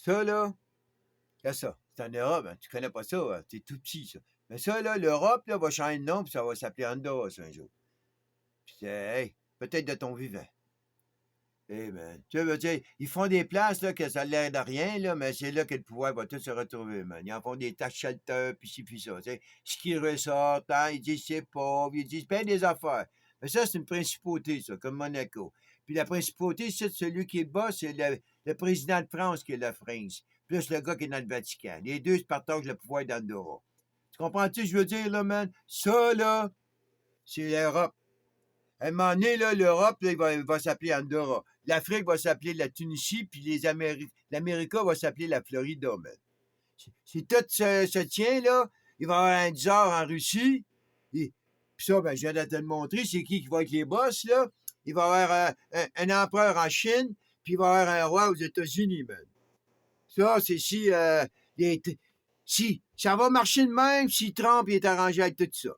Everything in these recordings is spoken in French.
Ça, là, là, ça, c'est en Europe, hein, tu connais pas ça, hein, c'est tout petit, ça. Mais ça, là, l'Europe, là, va changer de nom, puis ça va s'appeler Andorra, ça, un jour. Puis c'est, hey, peut-être de ton vivant. Eh ben, tu veux dire, ils font des places, là, que ça a l'air de rien, là, mais c'est là que le pouvoir va tout se retrouver, man. Ils en font des taxes shelter, puis ci, puis ça, tu sais. Ce qui ressort, hein, ils disent c'est pauvre, ils disent plein des affaires. Mais ça, c'est une principauté, ça, comme Monaco. Puis la principauté, c'est celui qui est bas, c'est le président de France qui est la France, plus le gars qui est dans le Vatican. Les deux se partagent le pouvoir d'Andorra. Tu comprends-tu ce que je veux dire, là, man? Ça, là, c'est l'Europe. À un moment donné, là, l'Europe, là, il va s'appeler Andorra. L'Afrique va s'appeler la Tunisie, puis l'Amérique va s'appeler la Floride, man. Si tout se tient, là, il va y avoir un tsar en Russie. Puis ça, ben, je viens de te le montrer, c'est qui va être les boss, là. Il va y avoir un empereur en Chine, puis il va y avoir un roi aux États-Unis, man. Ça, c'est si ça va marcher de même si Trump est arrangé avec tout ça.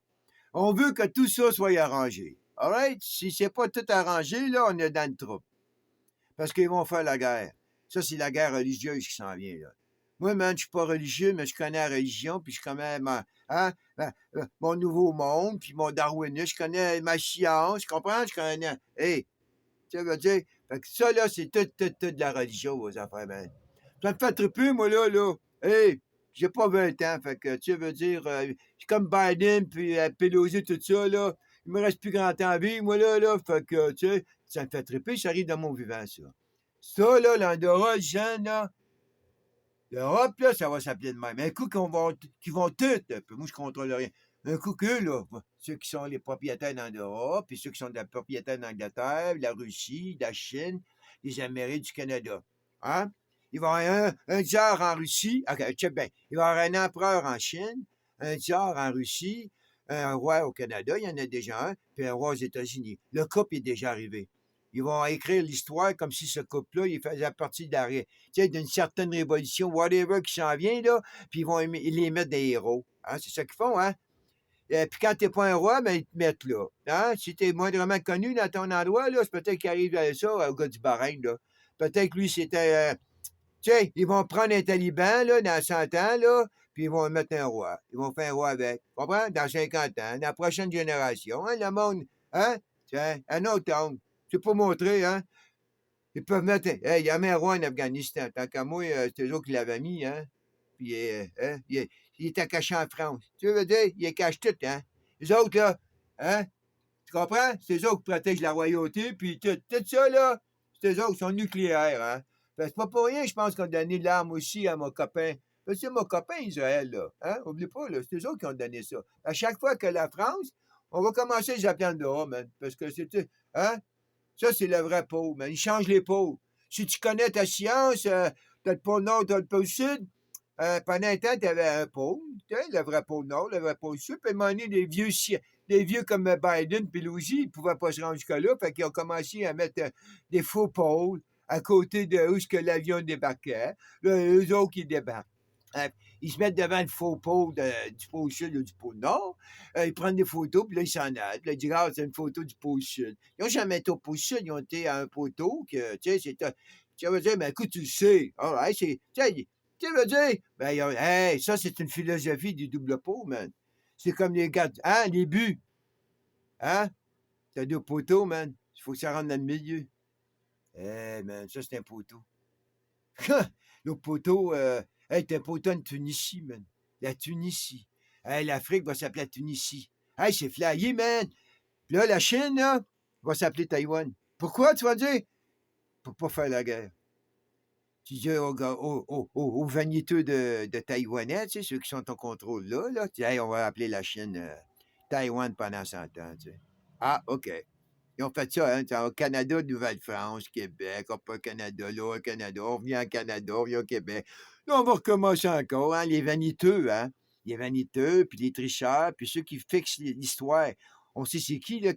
On veut que tout ça soit arrangé. All right? Si c'est pas tout arrangé, là, on est dans le trouble. Parce qu'ils vont faire la guerre. Ça, c'est la guerre religieuse qui s'en vient, là. Moi, man, je suis pas religieux, mais je connais la religion, puis je connais mon nouveau monde, puis mon darwinisme, je connais ma science, je comprends? Je connais. Hey, tu veux dire? Fait que ça, là, c'est tout de la religion, vos affaires, man. Ça me fait triper, moi, là. Hey, j'ai pas 20 ans, fait que, tu veux dire, je suis comme Biden, puis Pelosi, tout ça, là. Il me reste plus grand temps à vivre, moi, là. Fait que, tu sais, ça me fait triper, ça arrive dans mon vivant, ça. Ça, là, l'Andorra, le Jean, là, l'Europe, là, ça va s'appeler de même. Un coup qu'ils vont tout, puis moi, je contrôle rien. Un coup qu'eux, là, ceux qui sont les propriétaires d'Andorra, puis ceux qui sont des propriétaires d'Angleterre, de la Russie, de la Chine, des Amériques, du Canada. Hein? Il va y avoir un tsar en Russie. OK, check bien. Il va y avoir un empereur en Chine, un tsar en Russie, un roi au Canada, il y en a déjà un, puis un roi aux États-Unis. Le couple est déjà arrivé. Ils vont écrire l'histoire comme si ce couple-là, il faisait partie d'une certaine révolution, whatever, qui s'en vient, là, puis ils les mettent des héros. Hein? C'est ça qu'ils font, hein? Puis quand t'es pas un roi, ben, ils te mettent là. Hein? Si t'es moindrement connu dans ton endroit, là, c'est peut-être qu'il arrive à ça au gars du Bahreïn, là. Peut-être que lui, c'était... tu sais, ils vont prendre un taliban, là, dans 100 ans, là, puis ils vont mettre un roi. Ils vont faire un roi avec. Tu comprends? Dans 50 ans, dans la prochaine génération. Hein, le monde, hein? Tiens, un autre angle. C'est pas montrer, hein? Ils peuvent mettre... Hey, il y a un roi en Afghanistan. Tant qu'à moi, c'est eux autres qui l'avaient mis, hein? Puis, hein? Il était caché en France. Tu veux dire? Il est caché tout, hein? Les autres, là, hein? Tu comprends? C'est eux autres qui protègent la royauté, puis tout ça, là, c'est eux autres qui sont nucléaires, hein? Fait que c'est pas pour rien, je pense qu'on a donné l'arme aussi à mon copain. Parce que c'est mon copain Israël, là. Hein? Oublie pas, là, c'est eux autres qui ont donné ça. À chaque fois que la France, on va commencer à les appeler en dehors, man. Parce que c'est... Hein? Ça, c'est le vrai pôle, man. Ils changent les pôles. Si tu connais ta science, t'as le pôle Nord, t'as le pôle Sud. Pendant un temps, t'avais un pôle, le vrai pôle Nord, le vrai pôle Sud. Puis à un moment donné, les vieux comme Biden puis Louis, ils pouvaient pas se rendre jusque-là. Fait qu'ils ont commencé à mettre des faux pôles à côté de où ce que l'avion débarquait. Là, eux autres qui débarquent. Euh, Ils se mettent devant le faux pôle du pôle sud ou du pôle nord. Ils prennent des photos, puis là, ils s'en allent. Puis là, ils disent, ah, c'est une photo du pôle sud. Ils n'ont jamais été au pôle sud, ils ont été à un poteau que, tu sais, c'était. Tu veux dire, mais écoute, tu le sais. All right, tu veux dire, ben, hey, ça, c'est une philosophie du double pot, man. C'est comme les gars, hein, les buts. Hein? T'as deux poteaux, man. Il faut que ça rentre dans le milieu. Eh, man, ça, c'est un poteau. Le poteau, hey, t'es un poteau en Tunisie, man. La Tunisie. Hey, l'Afrique va s'appeler la Tunisie. Hey, c'est flyé, man. Puis là, la Chine, là, va s'appeler Taïwan. Pourquoi, tu vas dire? Pour pas faire la guerre. Tu dis aux vaniteux de Taïwanais, tu sais, ceux qui sont en contrôle là, tu dis, hey, on va appeler la Chine Taïwan pendant 100 ans, tu sais. Ah, OK. Ils ont fait ça, hein, au Canada, Nouvelle-France, Québec, hop, un Canada, là, un Canada, on revient au Canada, on revient au Québec. Là, on va recommencer encore, hein, les vaniteux, hein. Les vaniteux, puis les tricheurs, puis ceux qui fixent l'histoire. On sait c'est qui, là,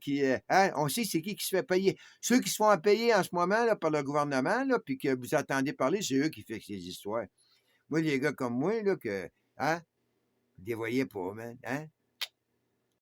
hein, on sait c'est qui se fait payer. Ceux qui se font payer en ce moment, là, par le gouvernement, là, puis que vous entendez parler, c'est eux qui fixent les histoires. Moi, les gars comme moi, là, hein, vous les voyez pas, man, hein.